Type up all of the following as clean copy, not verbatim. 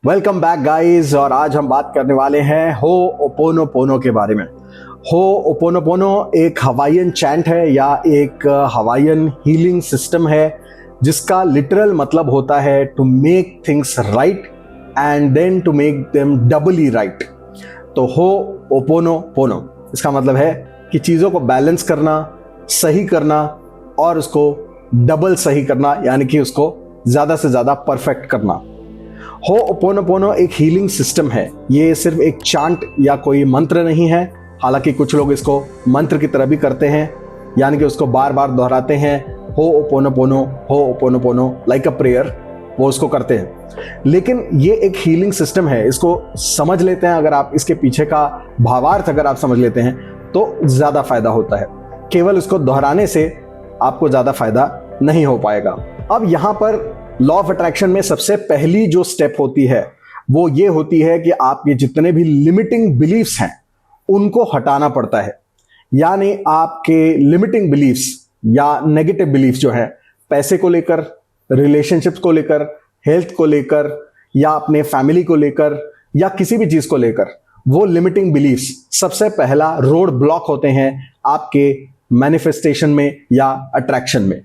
Welcome back guys. और आज हम बात करने वाले हैं हो'ओपोनोपोनो के बारे में। हो'ओपोनोपोनो एक हवाईयन चैंट है या एक हवाईयन हीलिंग सिस्टम है जिसका लिटरल मतलब होता है to make things right and then to make them doubly right. तो हो'ओपोनोपोनो इसका मतलब है कि चीज़ों को बैलेंस करना, सही करना और उसको डबल सही करना, यानी कि उसको ज़्यादा से ज़्यादा परफेक्ट करना। हो'ओपोनोपोनो एक हीलिंग सिस्टम है। ये सिर्फ एक चांट या कोई मंत्र नहीं है, हालांकि कुछ लोग इसको मंत्र की तरह भी करते हैं, यानी कि उसको बार बार दोहराते हैं। हो'ओपोनोपोनो लाइक अ प्रेयर, वो उसको करते हैं। लेकिन ये एक हीलिंग सिस्टम है, इसको समझ लेते हैं अगर आप, इसके पीछे का भावार्थ अगर आप समझ लेते हैं तो ज़्यादा फायदा होता है। केवल इसको दोहराने से आपको ज़्यादा फायदा नहीं हो पाएगा। अब यहाँ पर लॉ ऑफ अट्रैक्शन में सबसे पहली जो स्टेप होती है वो ये होती है कि आपके जितने भी लिमिटिंग बिलीफ्स हैं उनको हटाना पड़ता है। यानी आपके लिमिटिंग बिलीफ्स या नेगेटिव बिलीफ्स जो है, पैसे को लेकर, रिलेशनशिप्स को लेकर, हेल्थ को लेकर या अपने फैमिली को लेकर या किसी भी चीज को लेकर, वो लिमिटिंग बिलीफ्स सबसे पहला रोड ब्लॉक होते हैं आपके मैनिफेस्टेशन में या अट्रैक्शन में।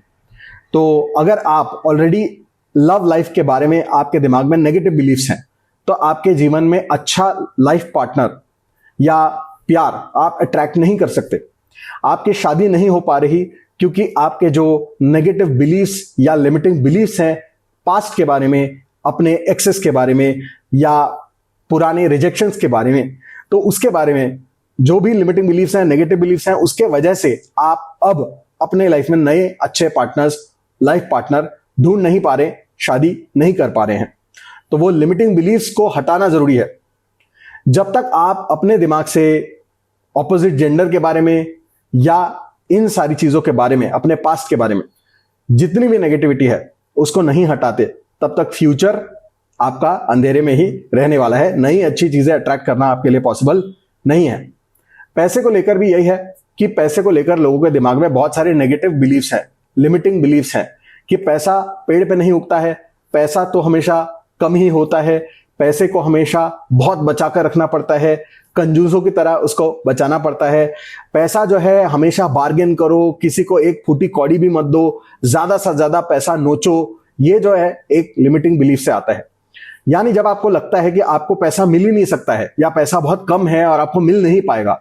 तो अगर आप ऑलरेडी लव लाइफ के बारे में आपके दिमाग में नेगेटिव बिलीफ्स हैं तो आपके जीवन में अच्छा लाइफ पार्टनर या प्यार आप अट्रैक्ट नहीं कर सकते। आपकी शादी नहीं हो पा रही क्योंकि आपके जो नेगेटिव बिलीफ्स या लिमिटिंग बिलीफ्स हैं पास्ट के बारे में, अपने एक्सेस के बारे में या पुराने रिजेक्शंस के बारे में, तो उसके बारे में जो भी लिमिटिंग बिलीफ्स हैं, नेगेटिव बिलीफ्स हैं, उसके वजह से आप अब अपने लाइफ में नए अच्छे पार्टनर्स, लाइफ पार्टनर ढूंढ नहीं पा रहे, शादी नहीं कर पा रहे हैं। तो वो लिमिटिंग बिलीफ्स को हटाना जरूरी है। जब तक आप अपने दिमाग से ऑपोजिट जेंडर के बारे में या इन सारी चीजों के बारे में, अपने पास्ट के बारे में जितनी भी नेगेटिविटी है उसको नहीं हटाते, तब तक फ्यूचर आपका अंधेरे में ही रहने वाला है। नई अच्छी चीजें अट्रैक्ट करना आपके लिए पॉसिबल नहीं है। पैसे को लेकर भी यही है कि पैसे को लेकर लोगों के दिमाग में बहुत सारे नेगेटिव बिलीफ्स हैं, लिमिटिंग बिलीफ्स हैं कि पैसा पेड़ पे नहीं उगता है, पैसा तो हमेशा कम ही होता है, पैसे को हमेशा बहुत बचा कर रखना पड़ता है, कंजूसों की तरह उसको बचाना पड़ता है। पैसा जो है हमेशा बार्गेन करो, किसी को एक फूटी कौड़ी भी मत दो, ज्यादा से ज्यादा पैसा नोचो, ये जो है एक लिमिटिंग बिलीफ से आता है। यानी जब आपको लगता है कि आपको पैसा मिल ही नहीं सकता है या पैसा बहुत कम है और आपको मिल नहीं पाएगा,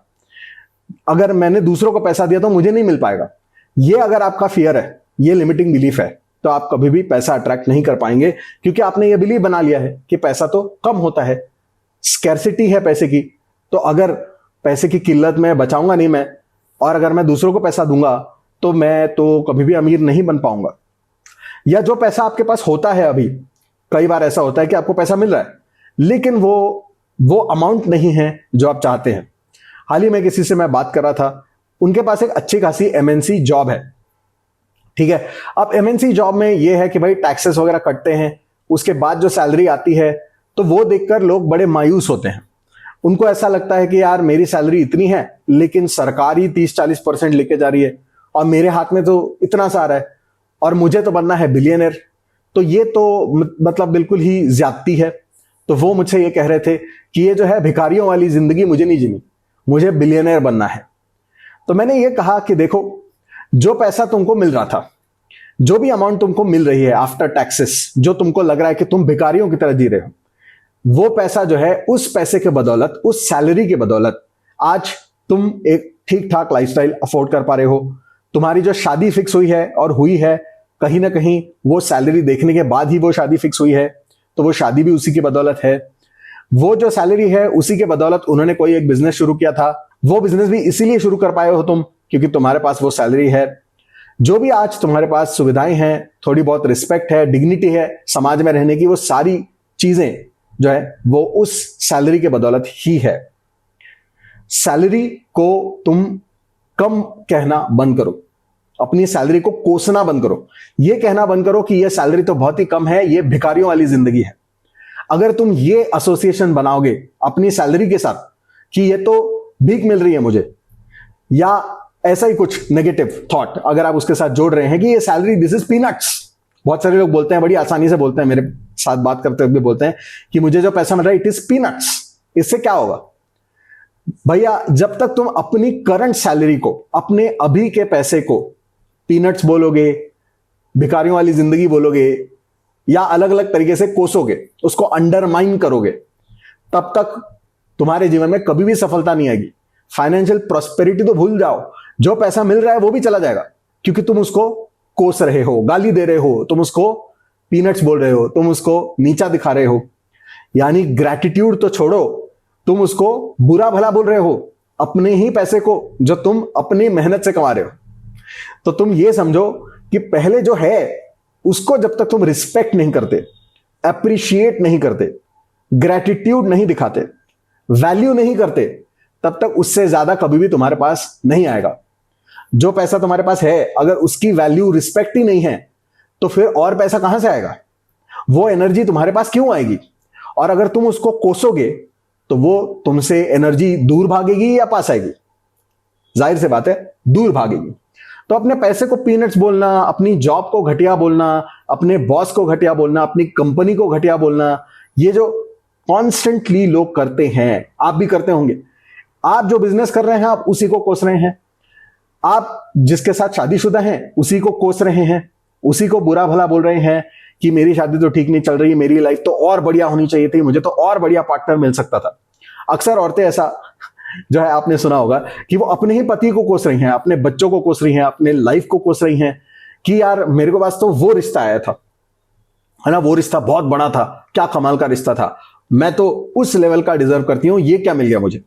अगर मैंने दूसरों को पैसा दिया तो मुझे नहीं मिल पाएगा, ये अगर आपका फियर है, ये लिमिटिंग बिलीफ है, तो आप कभी भी पैसा अट्रैक्ट नहीं कर पाएंगे क्योंकि आपने ये बिलीव बना लिया है कि पैसा तो कम होता है, स्कैर्सिटी है पैसे की। तो अगर पैसे की किल्लत में बचाऊंगा नहीं मैं, और अगर मैं दूसरों को पैसा दूंगा तो मैं तो कभी भी अमीर नहीं बन पाऊंगा। या जो पैसा आपके पास होता है अभी, कई बार ऐसा होता है कि आपको पैसा मिल रहा है लेकिन वो अमाउंट नहीं है जो आप चाहते हैं। हाल ही में किसी से मैं बात कर रहा था, उनके पास एक अच्छी खासी एमएनसी जॉब है, ठीक है। अब एमएनसी जॉब में यह है कि भाई टैक्सेस वगैरह कटते हैं, उसके बाद जो सैलरी आती है तो वो देखकर लोग बड़े मायूस होते हैं। उनको ऐसा लगता है कि यार मेरी सैलरी इतनी है लेकिन सरकार ही 30-40% लेके जा रही है और मेरे हाथ में तो इतना सा आ रहा है और मुझे तो बनना है बिलियनर। तो ये तो मतलब बिल्कुल ही ज्यादती है। तो वो मुझसे ये कह रहे थे कि ये जो है भिखारियों वाली जिंदगी मुझे नहीं जीनी, मुझे बिलियनर बनना है। तो मैंने ये कहा कि देखो, जो पैसा तुमको मिल रहा था, जो भी अमाउंट तुमको मिल रही है आफ्टर टैक्सेस, जो तुमको लग रहा है कि तुम भिखारियों की तरह जी रहे हो, वो पैसा जो है, उस पैसे के बदौलत, उस सैलरी के बदौलत आज तुम एक ठीक ठाक लाइफस्टाइल अफोर्ड कर पा रहे हो। तुम्हारी जो शादी फिक्स हुई है और हुई है, कहीं ना कहीं वो सैलरी देखने के बाद ही वो शादी फिक्स हुई है, तो वो शादी भी उसी की बदौलत है। वो जो सैलरी है उसी के बदौलत उन्होंने कोई एक बिजनेस शुरू किया था, वो बिजनेस भी इसीलिए शुरू कर पाए हो तुम क्योंकि तुम्हारे पास वो सैलरी है। जो भी आज तुम्हारे पास सुविधाएं हैं, थोड़ी बहुत रिस्पेक्ट है, डिग्निटी है समाज में रहने की, वो सारी चीजें जो है वो उस सैलरी के बदौलत ही है। सैलरी को तुम कम कहना बंद करो, अपनी सैलरी को कोसना बंद करो, ये कहना बंद करो कि ये सैलरी तो बहुत ही कम है, ये भिखारियों वाली जिंदगी है। अगर तुम ये एसोसिएशन बनाओगे अपनी सैलरी के साथ कि ये तो भीख मिल रही है मुझे, या ऐसा ही कुछ नेगेटिव थॉट अगर आप उसके साथ जोड़ रहे हैं कि ये सैलरी दिस इज पीनट्स, बहुत सारे लोग बोलते हैं, बड़ी आसानी से बोलते हैं मेरे साथ बात करते हुए बोलते हैं कि मुझे जो पैसा मिल रहा है इट इज पीनट्स, इससे क्या होगा? भैया जब तक तुम अपनी करंट सैलरी को, अपने अभी के पैसे को पीनट्स बोलोगे, भिखारियों वाली जिंदगी बोलोगे, या अलग अलग तरीके से कोसोगे, उसको अंडरमाइन करोगे, तब तक तुम्हारे जीवन में कभी भी सफलता नहीं आएगी। फाइनेंशियल प्रॉस्पेरिटी तो भूल जाओ, जो पैसा मिल रहा है वो भी चला जाएगा, क्योंकि तुम उसको कोस रहे हो, गाली दे रहे हो, तुम उसको पीनट्स बोल रहे हो, तुम उसको नीचा दिखा रहे हो। यानी ग्रैटिट्यूड तो छोड़ो, तुम उसको बुरा भला बोल रहे हो, अपने ही पैसे को जो तुम अपनी मेहनत से कमा रहे हो। तो तुम ये समझो कि पहले जो है उसको जब तक तुम रिस्पेक्ट नहीं करते, अप्रिशिएट नहीं करते, ग्रैटिट्यूड नहीं दिखाते, वैल्यू नहीं करते, तब तक उससे ज्यादा कभी भी तुम्हारे पास नहीं आएगा। जो पैसा तुम्हारे पास है अगर उसकी वैल्यू रिस्पेक्ट ही नहीं है तो फिर और पैसा कहां से आएगा? वो एनर्जी तुम्हारे पास क्यों आएगी? और अगर तुम उसको कोसोगे तो वो तुमसे एनर्जी दूर भागेगी या पास आएगी? जाहिर सी बात है दूर भागेगी। तो अपने पैसे को पीनट्स बोलना, अपनी जॉब को घटिया बोलना, अपने बॉस को घटिया बोलना, अपनी कंपनी को घटिया बोलना, ये जो कॉन्स्टेंटली लोग करते हैं, आप भी करते होंगे। आप जो बिजनेस कर रहे हैं आप उसी को कोस रहे हैं, आप जिसके साथ शादीशुदा हैं उसी को कोस रहे हैं, उसी को बुरा भला बोल रहे हैं कि मेरी शादी तो ठीक नहीं चल रही, मेरी लाइफ तो और बढ़िया होनी चाहिए थी, मुझे तो और बढ़िया पार्टनर मिल सकता था। अक्सर औरतें ऐसा जो है आपने सुना होगा कि वो अपने ही पति को कोस रही हैं, अपने बच्चों को कोस रही हैं, अपने लाइफ को कोस रही हैं कि यार मेरे को पास तो वो रिश्ता आया था, है ना, वो रिश्ता बहुत बड़ा था, क्या कमाल का रिश्ता था, मैं तो उस लेवल का डिजर्व करती हूं, ये क्या मिल गया मुझे।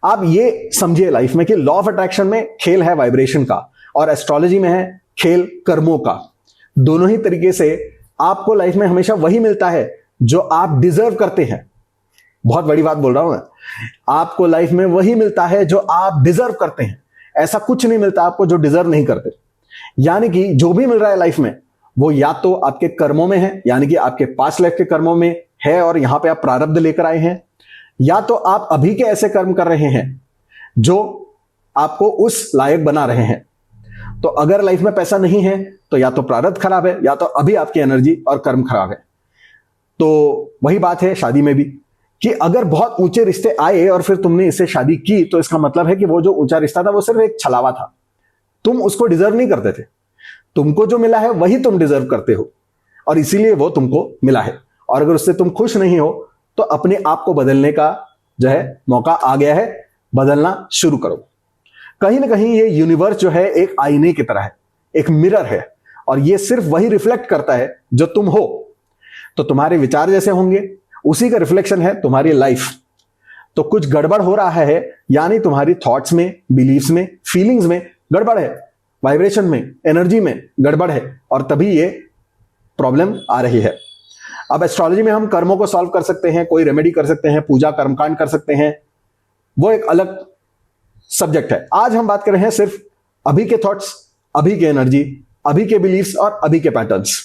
आप ये समझिए लाइफ में कि लॉ ऑफ अट्रैक्शन में खेल है वाइब्रेशन का और एस्ट्रोलॉजी में है खेल कर्मों का। दोनों ही तरीके से आपको लाइफ में हमेशा वही मिलता है जो आप डिजर्व करते हैं। बहुत बड़ी बात बोल रहा हूं मैं, आपको लाइफ में वही मिलता है जो आप डिजर्व करते हैं। ऐसा कुछ नहीं मिलता आपको जो डिजर्व नहीं करते। यानी कि जो भी मिल रहा है लाइफ में वो या तो आपके कर्मों में है, यानी कि आपके पास्ट लाइफ के कर्मों में है और यहां पे आप प्रारब्ध लेकर आए हैं, या तो आप अभी के ऐसे कर्म कर रहे हैं जो आपको उस लायक बना रहे हैं। तो अगर लाइफ में पैसा नहीं है तो या तो प्रारब्ध खराब है या तो अभी आपकी एनर्जी और कर्म खराब है। तो वही बात है शादी में भी कि अगर बहुत ऊंचे रिश्ते आए और फिर तुमने इससे शादी की तो इसका मतलब है कि वो जो ऊंचा रिश्ता था वो सिर्फ एक छलावा था, तुम उसको डिजर्व नहीं करते थे। तुमको जो मिला है वही तुम डिजर्व करते हो और इसीलिए वो तुमको मिला है। और अगर उससे तुम खुश नहीं हो तो अपने आप को बदलने का जो है मौका आ गया है, बदलना शुरू करो। कहीं ना कहीं ये यूनिवर्स जो है एक आईने की तरह है, एक मिरर है और ये सिर्फ वही रिफ्लेक्ट करता है जो तुम हो। तो तुम्हारे विचार जैसे होंगे उसी का रिफ्लेक्शन है तुम्हारी लाइफ। तो कुछ गड़बड़ हो रहा है यानी तुम्हारी थॉट्स में, बिलीव्स में, फीलिंग्स में गड़बड़ है, वाइब्रेशन में, एनर्जी में गड़बड़ है और तभी ये प्रॉब्लम आ रही है। अब एस्ट्रोलॉजी में हम कर्मों को सॉल्व कर सकते हैं, कोई रेमेडी कर सकते हैं, पूजा कर्मकांड कर सकते हैं, वो एक अलग सब्जेक्ट है। आज हम बात कर रहे हैं सिर्फ अभी के थॉट्स, अभी के एनर्जी, अभी के बिलीव्स और अभी के पैटर्न्स।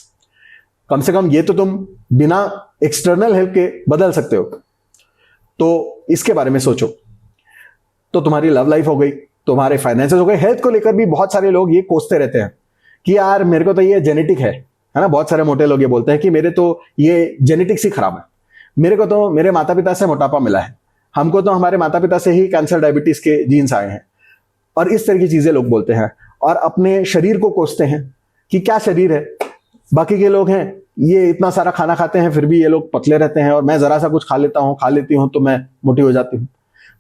कम से कम ये तो तुम बिना एक्सटर्नल हेल्प के बदल सकते हो। तो इसके बारे में सोचो। तो तुम्हारी लव लाइफ हो गई, तुम्हारे फाइनेंसेस हो गए। हेल्थ को लेकर भी बहुत सारे लोग ये कोसते रहते हैं कि यार मेरे को तो ये जेनेटिक है ना। बहुत सारे मोटे लोग ये बोलते हैं कि मेरे तो ये जेनेटिक्स ही खराब है, मेरे को तो मेरे माता पिता से मोटापा मिला है, हमको तो हमारे माता पिता से ही कैंसर डायबिटीज के जीन्स आए हैं, और इस तरह की चीजें लोग बोलते हैं। और अपने शरीर को कोसते हैं कि क्या शरीर है, बाकी के लोग हैं ये इतना सारा खाना खाते हैं फिर भी ये लोग पतले रहते हैं और मैं जरा सा कुछ खा लेती हूं तो मैं मोटी हो जाती हूं।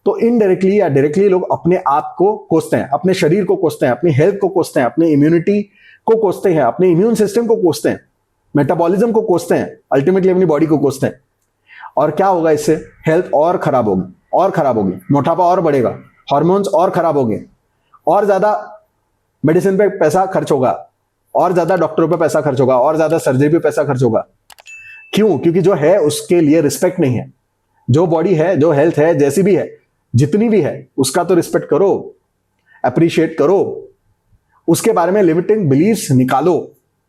तो इनडायरेक्टली या डायरेक्टली लोग अपने आप को कोसते हैं, अपने शरीर को कोसते हैं, अपनी हेल्थ को कोसते हैं, अपनी इम्यूनिटी को कोसते हैं, अपने इम्यून सिस्टम को कोसते हैं, मेटाबॉलिज्म को कोसते हैं, अल्टीमेटली अपनी बॉडी को कोसते हैं। और क्या होगा इससे? हेल्थ और खराब होगी, मोटापा और बढ़ेगा, हार्मोन्स और खराब होंगे, और ज्यादा मेडिसिन पे पैसा खर्च होगा, और ज्यादा डॉक्टरों पे पैसा खर्च होगा, और ज्यादा सर्जरी पे पैसा खर्च होगा। क्यों? क्योंकि जो है उसके लिए रिस्पेक्ट नहीं है। जो बॉडी है, जो हेल्थ है, जैसी भी है, जितनी भी है, उसका तो रिस्पेक्ट करो, अप्रिशिएट करो, उसके बारे में लिमिटिंग बिलीफ्स निकालो,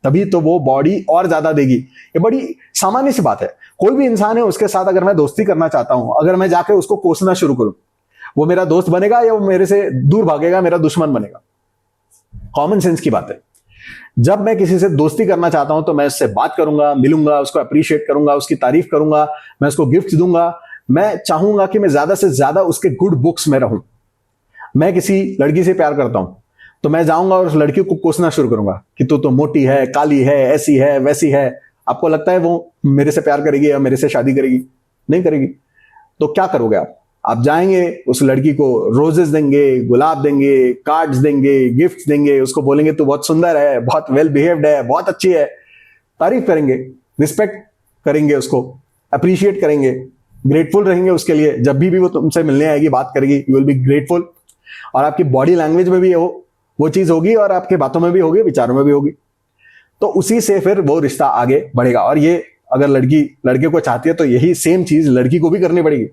तभी तो वो बॉडी और ज्यादा देगी। ये बड़ी सामान्य सी बात है। कोई भी इंसान है उसके साथ अगर मैं दोस्ती करना चाहता हूं, अगर मैं जाके उसको कोसना शुरू करूं, वो मेरा दोस्त बनेगा या वो मेरे से दूर भागेगा, मेरा दुश्मन बनेगा? कॉमन सेंस की बात है। जब मैं किसी से दोस्ती करना चाहता हूं तो मैं उससे बात करूंगा, मिलूंगा, उसको अप्रिशिएट करूंगा, उसकी तारीफ करूंगा, मैं उसको गिफ्ट दूंगा, मैं चाहूंगा कि मैं ज्यादा से ज्यादा उसके गुड बुक्स में रहूं। मैं किसी लड़की से प्यार करता हूं तो मैं जाऊंगा और उस लड़की को कोसना शुरू करूंगा कि तू तो मोटी है, काली है, ऐसी है, वैसी है। आपको लगता है वो मेरे से प्यार करेगी या मेरे से शादी करेगी? नहीं करेगी। तो क्या करोगे आप जाएंगे उस लड़की को रोजेस देंगे, गुलाब देंगे, कार्ड्स देंगे, गिफ्ट्स देंगे, उसको बोलेंगे तू बहुत सुंदर है, बहुत वेल बिहेव्ड है, बहुत अच्छी है, तारीफ करेंगे, रिस्पेक्ट करेंगे, उसको अप्रिशिएट करेंगे, ग्रेटफुल रहेंगे उसके लिए। जब भी वो तुमसे मिलने आएगी, बात करेगी, यू विल बी ग्रेटफुल। और आपकी बॉडी लैंग्वेज में भी वो चीज होगी और आपके बातों में भी होगी, विचारों में भी होगी। तो उसी से फिर वो रिश्ता आगे बढ़ेगा। और ये अगर लड़की लड़के को चाहती है तो यही सेम चीज लड़की को भी करनी पड़ेगी।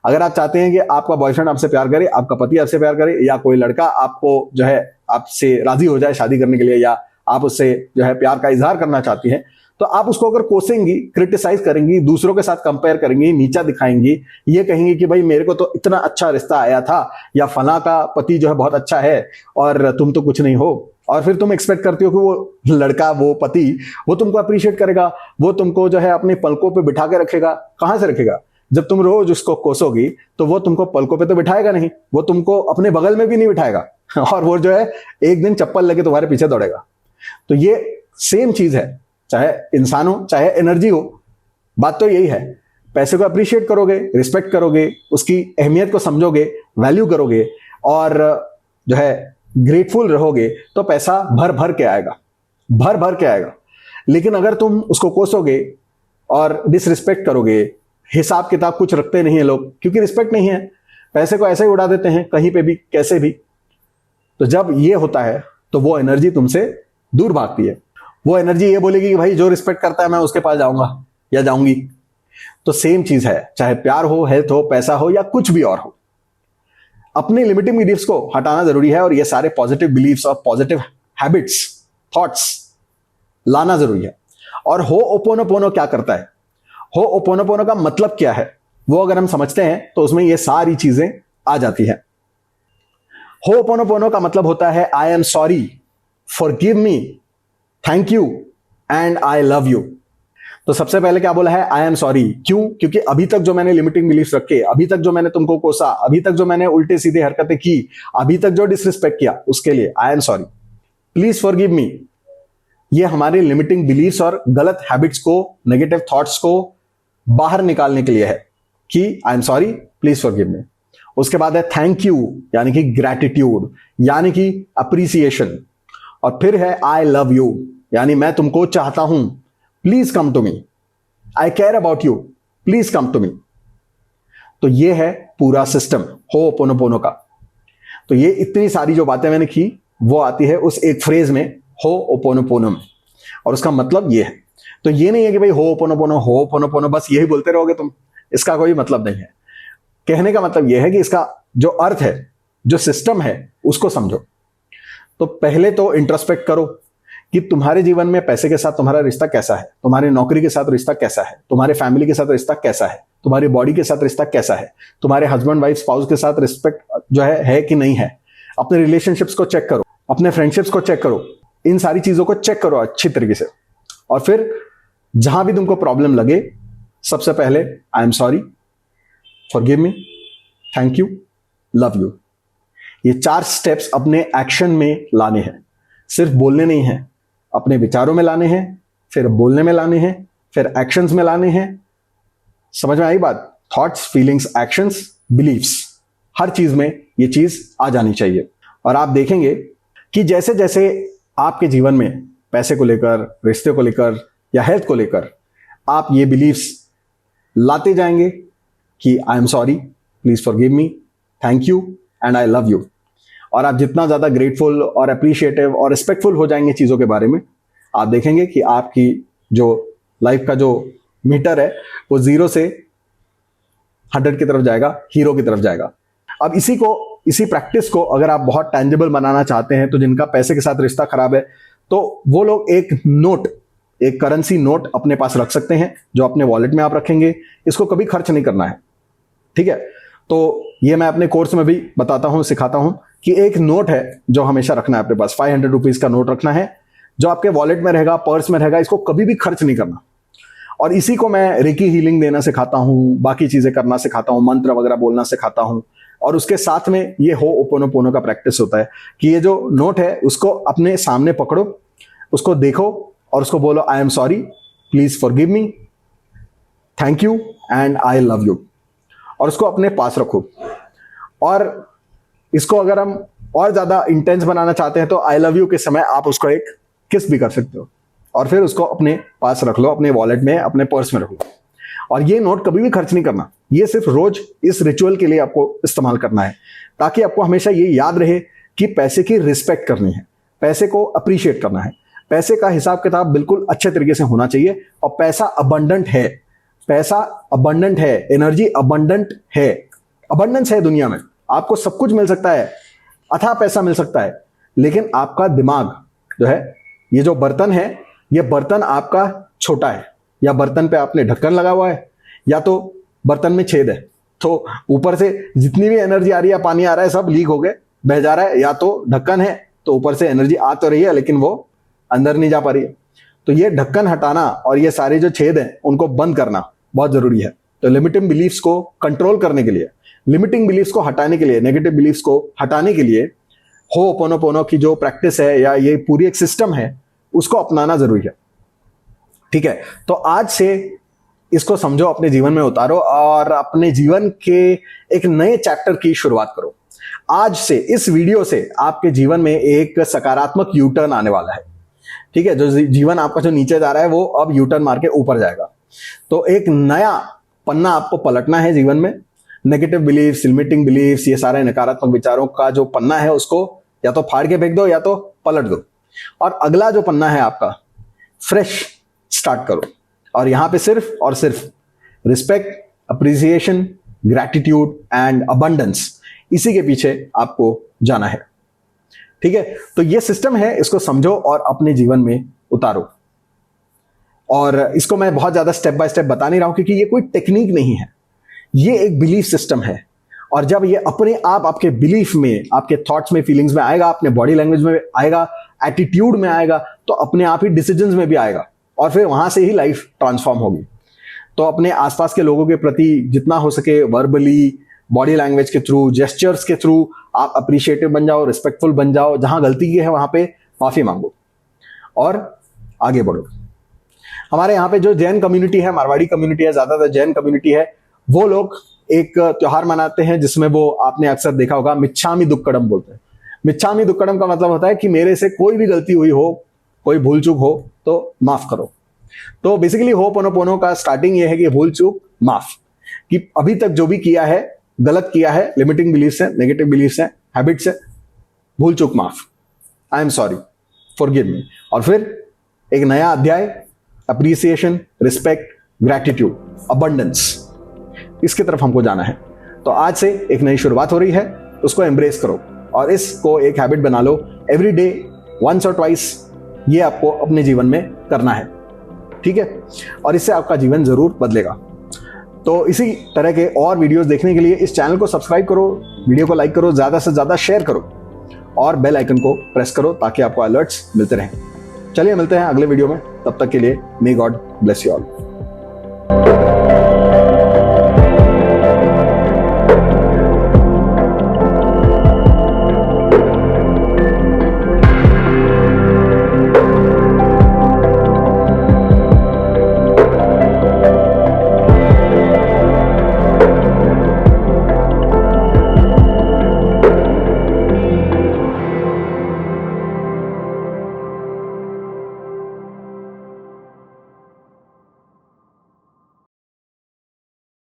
अगर आप चाहते हैं कि आपका बॉयफ्रेंड आपसे प्यार करे, आपका पति आपसे प्यार करे, या कोई लड़का आपको जो है आपसे राजी हो जाए शादी करने के लिए, या आप उससे जो है प्यार का इजहार करना चाहती हैं, तो आप उसको अगर कोसेंगी, क्रिटिसाइज करेंगी, दूसरों के साथ कंपेयर करेंगी, नीचा दिखाएंगी, ये कहेंगी कि भाई मेरे को तो इतना अच्छा रिश्ता आया था, या फला का पति जो है बहुत अच्छा है और तुम तो कुछ नहीं हो, और फिर तुम एक्सपेक्ट करती हो कि वो लड़का, वो पति, वो तुमको अप्रिशिएट करेगा, वो तुमको जो है अपने पलकों पे बिठा के रखेगा। कहां से रखेगा? जब तुम रोज उसको कोसोगी तो वो तुमको पलकों पे तो बिठाएगा नहीं, वो तुमको अपने बगल में भी नहीं बिठाएगा, और वो जो है एक दिन चप्पल लेके तुम्हारे पीछे दौड़ेगा। तो ये सेम चीज है, चाहे इंसान हो चाहे एनर्जी हो, बात तो यही है। पैसे को अप्रिशिएट करोगे, रिस्पेक्ट करोगे, उसकी अहमियत को समझोगे, वैल्यू करोगे, और जो है ग्रेटफुल रहोगे, तो पैसा भर भर के आएगा, भर भर के आएगा। लेकिन अगर तुम उसको कोसोगे और डिसरिस्पेक्ट करोगे, हिसाब किताब कुछ रखते नहीं है लोग, क्योंकि रिस्पेक्ट नहीं है, पैसे को ऐसे ही उड़ा देते हैं कहीं पे भी, कैसे भी। तो जब ये होता है तो वो एनर्जी तुमसे दूर भागती है। वो एनर्जी ये बोलेगी कि भाई जो रिस्पेक्ट करता है मैं उसके पास जाऊंगा या जाऊंगी। तो सेम चीज है, चाहे प्यार हो, हेल्थ हो, पैसा हो, या कुछ भी और हो। अपने लिमिटिंग बिलीफ्स को हटाना जरूरी है, और ये सारे पॉजिटिव बिलीफ्स और पॉजिटिव हैबिट्स, थॉट्स लाना जरूरी है। और होओपोनोपोनो क्या करता है, होओपोनोपोनो का मतलब क्या है, वो अगर हम समझते हैं तो उसमें ये सारी चीजें आ जाती हैं। होओपोनोपोनो का मतलब होता है I am sorry, forgive me, thank you and I love you. तो सबसे पहले क्या बोला है? I am sorry. क्यों? क्योंकि अभी तक जो मैंने लिमिटिंग बिलीफ रखे, अभी तक जो मैंने तुमको कोसा, अभी तक जो मैंने उल्टे सीधे हरकतें की, अभी तक जो डिसरिस्पेक्ट किया, उसके लिए I am sorry, please forgive me. ये हमारे लिमिटिंग बिलीफ्स और गलत हैबिट्स को, नेगेटिव थॉट्स को बाहर निकालने के लिए है कि I am sorry, please forgive me. उसके बाद है थैंक यू, यानी कि ग्रैटिट्यूड, यानी कि अप्रिसिएशन। और फिर है आई लव यू, यानी मैं तुमको चाहता हूं, please come to me, I care about you, please come to me. तो ये है पूरा सिस्टम होओपोनोपोनो का। तो ये इतनी सारी जो बातें मैंने की वो आती है उस एक फ्रेज में, होओपोनोपोनो में, और उसका मतलब ये है। तो ये नहीं है कि भाई होओपोनोपोनो बस यही बोलते रहोगे तुम, इसका कोई मतलब नहीं है। कहने का मतलब यह है कि इसका जो अर्थ है, जो सिस्टम है, उसको समझो। तो पहले तो इंट्रोस्पेक्ट करो कि तुम्हारे जीवन में पैसे के साथ तुम्हारा रिश्ता कैसा है, तुम्हारी नौकरी के साथ रिश्ता कैसा है, तुम्हारे फैमिली के साथ रिश्ता कैसा है, तुम्हारी बॉडी के साथ रिश्ता कैसा है, तुम्हारे हस्बैंड वाइफ स्पाउस के साथ रिस्पेक्ट जो है कि नहीं है। अपने रिलेशनशिप्स को चेक करो, अपने फ्रेंडशिप्स को चेक करो, इन सारी चीजों को चेक करो अच्छी तरीके से। और फिर जहां भी तुमको प्रॉब्लम लगे, सबसे पहले I am sorry, forgive me, thank you, love you, ये 4 स्टेप्स अपने एक्शन में लाने हैं। सिर्फ बोलने नहीं है, अपने विचारों में लाने हैं, फिर बोलने में लाने हैं, फिर एक्शंस में लाने हैं। समझ में आई बात? थॉट्स, फीलिंग्स, एक्शंस, बिलीव्स, हर चीज में ये चीज आ जानी चाहिए। और आप देखेंगे कि जैसे जैसे आपके जीवन में पैसे को लेकर, रिश्ते को लेकर या हेल्थ को लेकर आप ये बिलीव्स लाते जाएंगे कि I am sorry, please forgive me, thank you and I love you, और आप जितना ज्यादा ग्रेटफुल और अप्रिशिएटिव और रिस्पेक्टफुल हो जाएंगे चीजों के बारे में, आप देखेंगे कि आपकी जो लाइफ का जो मीटर है वो 0 से 100 की तरफ जाएगा, हीरो की तरफ जाएगा। अब इसी प्रैक्टिस को अगर आप बहुत टेंजिबल बनाना चाहते हैं, तो जिनका पैसे के साथ रिश्ता खराब है, तो वो लोग एक करेंसी नोट अपने पास रख सकते हैं, जो अपने वॉलेट में आप रखेंगे। इसको कभी खर्च नहीं करना है, ठीक है? तो ये मैं अपने कोर्स में भी बताता हूं, सिखाता हूं कि एक नोट है जो हमेशा रखना है अपने पास। 500 रुपीज का नोट रखना है, जो आपके वॉलेट में रहेगा, पर्स में रहेगा, इसको कभी भी खर्च नहीं करना। और इसी को मैं रेकी हीलिंग देना सिखाता हूँ, बाकी चीजें करना सिखाता हूँ, मंत्र वगैरह बोलना सिखाता हूँ। और उसके साथ में ये होओपोनोपोनो का प्रैक्टिस होता है कि ये जो नोट है उसको अपने सामने पकड़ो, उसको देखो और उसको बोलो I am sorry, please forgive me, thank you and I love you, और उसको अपने पास रखो। और इसको अगर हम और ज्यादा इंटेंस बनाना चाहते हैं तो आई लव यू के समय आप उसको एक किस भी कर सकते हो, और फिर उसको अपने पास रख लो, अपने वॉलेट में, अपने पर्स में रख लो। और ये नोट कभी भी खर्च नहीं करना, ये सिर्फ रोज इस रिचुअल के लिए आपको इस्तेमाल करना है, ताकि आपको हमेशा ये याद रहे कि पैसे की रिस्पेक्ट करनी है, पैसे को अप्रिशिएट करना है, पैसे का हिसाब किताब बिल्कुल अच्छे तरीके से होना चाहिए। और पैसा अबंडेंट है, पैसा अबंडेंट है, एनर्जी अबंडेंट है, अबंडेंस है दुनिया में, आपको सब कुछ मिल सकता है, अथाह पैसा मिल सकता है, लेकिन आपका दिमाग जो है, ये जो बर्तन है, ये बर्तन आपका छोटा है, या बर्तन पे आपने ढक्कन लगा हुआ है, या तो बर्तन में छेद है, तो ऊपर से जितनी भी एनर्जी आ रही है, पानी आ रहा है, सब लीक हो गए, बह जा रहा है, या तो ढक्कन है तो ऊपर से एनर्जी आ तो रही है लेकिन वो अंदर नहीं जा पा रही है। तो ये ढक्कन हटाना और ये सारे जो छेद हैं उनको बंद करना बहुत जरूरी है। तो लिमिटिंग बिलीफ्स को कंट्रोल करने के लिए, लिमिटिंग बिलीफ्स को हटाने के लिए, नेगेटिव बिलीफ्स को हटाने के लिए होओपोनोपोनो की जो प्रैक्टिस है, या ये पूरी एक सिस्टम है, उसको अपनाना जरूरी है। ठीक है, तो आज से इसको समझो, अपने जीवन में उतारो और अपने जीवन के एक नए चैप्टर की शुरुआत करो। आज से, इस वीडियो से आपके जीवन में एक सकारात्मक यू टर्न आने वाला है। ठीक है, जो जीवन आपका जो नीचे जा रहा है वो अब यू टर्न मार के ऊपर जाएगा। तो एक नया पन्ना आपको पलटना है जीवन में। नेगेटिव बिलीफ्स, लिमिटिंग बिलीफ्स, ये सारे नकारात्मक विचारों का जो पन्ना है उसको या तो फाड़ के फेंक दो या तो पलट दो, और अगला जो पन्ना है आपका फ्रेश स्टार्ट करो। और यहां पे सिर्फ और सिर्फ respect, appreciation, gratitude and abundance, इसी के पीछे आपको जाना है। ठीक है, तो ये सिस्टम है, इसको समझो और अपने जीवन में उतारो। और इसको मैं बहुत ज्यादा स्टेप बाय स्टेप बता नहीं रहा हूं, क्योंकि ये कोई टेक्निक नहीं है, ये एक बिलीफ सिस्टम है। और जब ये अपने आप आपके बिलीफ में, आपके थॉट्स में, फीलिंग्स में आएगा, अपने बॉडी लैंग्वेज में आएगा, एटीट्यूड में आएगा, तो अपने आप ही डिसीजंस में भी आएगा, और फिर वहां से ही लाइफ ट्रांसफॉर्म होगी। तो अपने आसपास के लोगों के प्रति जितना हो सके वर्बली, बॉडी लैंग्वेज के थ्रू, जेस्चर्स के थ्रू आप अप्रिशिएटिव बन जाओ, रिस्पेक्टफुल बन जाओ। जहां गलती की है वहां पे माफी मांगो और आगे बढ़ो। हमारे यहाँ पे जो जैन कम्युनिटी है, मारवाड़ी कम्युनिटी है, ज्यादातर जैन कम्युनिटी है, वो लोग एक त्योहार मनाते हैं जिसमें वो, आपने अक्सर देखा होगा, मिच्छामी दुक्कडम बोलते हैं। मिच्छामी दुक्कडम का मतलब होता है कि मेरे से कोई भी गलती हुई हो, कोई भूल चूक हो तो माफ करो। तो बेसिकली होओपोनोपोनो का स्टार्टिंग ये है कि भूल चूक माफ, कि अभी तक जो भी किया है, गलत किया है, लिमिटिंग बिलीफ्स है, नेगेटिव बिलीफ्स है, हैबिट्स है, भूल चूक माफ, I am sorry, forgive me. और फिर एक नया अध्याय, अप्रिसिएशन, रिस्पेक्ट, ग्रैटिट्यूड, अबंडेंस, इसकी तरफ हमको जाना है। तो आज से एक नई शुरुआत हो रही है, उसको एम्ब्रेस करो और इसको एक हैबिट बना लो। एवरी डे, वंस और ट्वाइस, ये आपको अपने जीवन में करना है। ठीक है, और इससे आपका जीवन जरूर बदलेगा। तो इसी तरह के और वीडियोस देखने के लिए इस चैनल को सब्सक्राइब करो, वीडियो को लाइक करो, ज्यादा से ज्यादा शेयर करो और बेल आइकन को प्रेस करो ताकि आपको अलर्ट्स मिलते रहें। चलिए मिलते हैं अगले वीडियो में, तब तक के लिए may God bless you all.